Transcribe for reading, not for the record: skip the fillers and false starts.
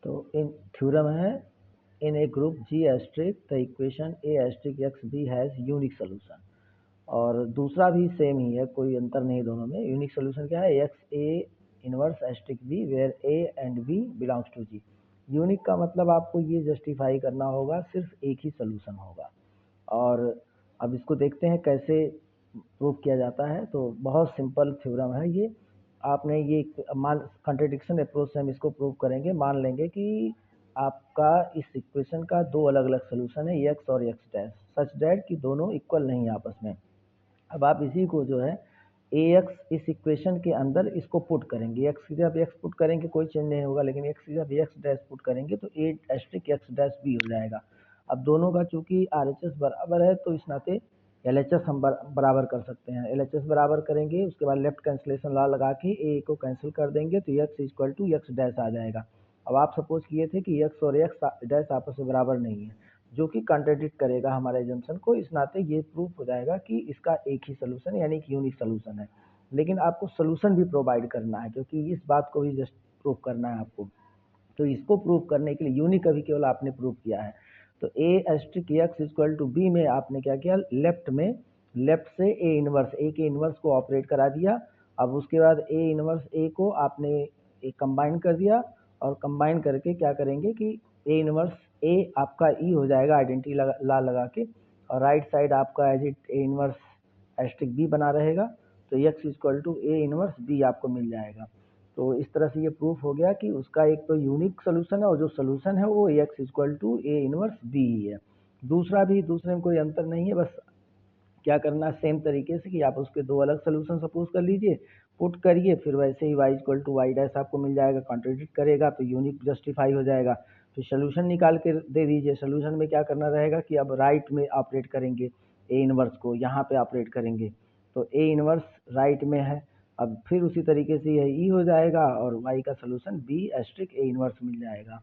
तो in theorem है, in a group G asterisk the equation A asterisk X B has unique solution. और दूसरा भी same ही है, कोई अंतर नहीं दोनों में। यूनिक सोल्यूशन क्या है, X A inverse asterisk B where A and B belongs to G. Unique का मतलब आपको ये जस्टिफाई करना होगा, सिर्फ एक ही सोल्यूशन होगा। और अब इसको देखते हैं कैसे प्रूव किया जाता है। तो बहुत सिंपल थ्योरम है ये। आपने ये मान कॉन्ट्रडिक्शन अप्रोच से हम इसको प्रूव करेंगे। मान लेंगे कि आपका इस इक्वेशन का दो अलग अलग सोल्यूशन है, एक्स और एक्स डैश, सच डैट कि दोनों इक्वल नहीं है आपस में। अब आप इसी को जो है ए एक्स इस इक्वेशन के अंदर इसको पुट करेंगे। एक्स की जब एक्स पुट करेंगे कोई चेंज नहीं होगा, लेकिन एक्स की जब एक्स डैश पुट करेंगे तो A asterisk x dash B हो जाएगा। अब दोनों का चूंकि आर एच एस बराबर है तो इस नाते एल एच एस हम बराबर कर सकते हैं। एल एच एस बराबर करेंगे, उसके बाद लेफ्ट कैंसिलेशन लॉ लगा के ए को कैंसिल कर देंगे तो X equal to X dash आ जाएगा। अब आप सपोज किए थे कि एक्स और एक्स डैश आपस में बराबर नहीं है, जो कि कॉन्ट्रडिक्ट करेगा हमारे एजम्पशन को। इस नाते ये प्रूफ हो जाएगा कि इसका एक ही सोल्यूशन यानी कि यूनिक सोल्यूशन है। लेकिन आपको सोल्यूशन भी प्रोवाइड करना है, क्योंकि इस बात को भी जस्ट प्रूफ करना है आपको। तो इसको प्रूव करने के लिए यूनिक अभी केवल आपने प्रूव किया है। तो A asterisk X equal to B में आपने क्या किया, लेफ्ट से ए इनवर्स, ए के इनवर्स को ऑपरेट करा दिया। अब उसके बाद ए इनवर्स ए को आपने कंबाइन कर दिया, और कंबाइन करके क्या करेंगे कि ए इनवर्स ए आपका ई हो जाएगा आइडेंटिटी ला लगा के, और राइट साइड आपका as it A inverse asterisk B बना रहेगा। तो X equal to A inverse B आपको मिल जाएगा। तो इस तरह से ये प्रूफ हो गया कि उसका एक तो यूनिक सोल्यूशन है, और जो सोल्यूशन है वो X equal to A inverse B ही है। दूसरा भी, दूसरे में कोई अंतर नहीं है। बस क्या करना है, सेम तरीके से कि आप उसके दो अलग सोल्यूशन सपोज कर लीजिए, पुट करिए, फिर वैसे ही y equal to Y dash आपको मिल जाएगा। कॉन्ट्रडिक्ट करेगा तो यूनिक जस्टिफाई हो जाएगा। फिर सोल्यूशन निकाल के दे दीजिए। सोल्यूशन में क्या करना रहेगा कि अब राइट में ऑपरेट करेंगे, ए इनवर्स को यहाँ पे ऑपरेट करेंगे, तो ए इनवर्स राइट में है। अब फिर उसी तरीके से यह ई हो जाएगा और y का solution B asterisk A inverse मिल जाएगा।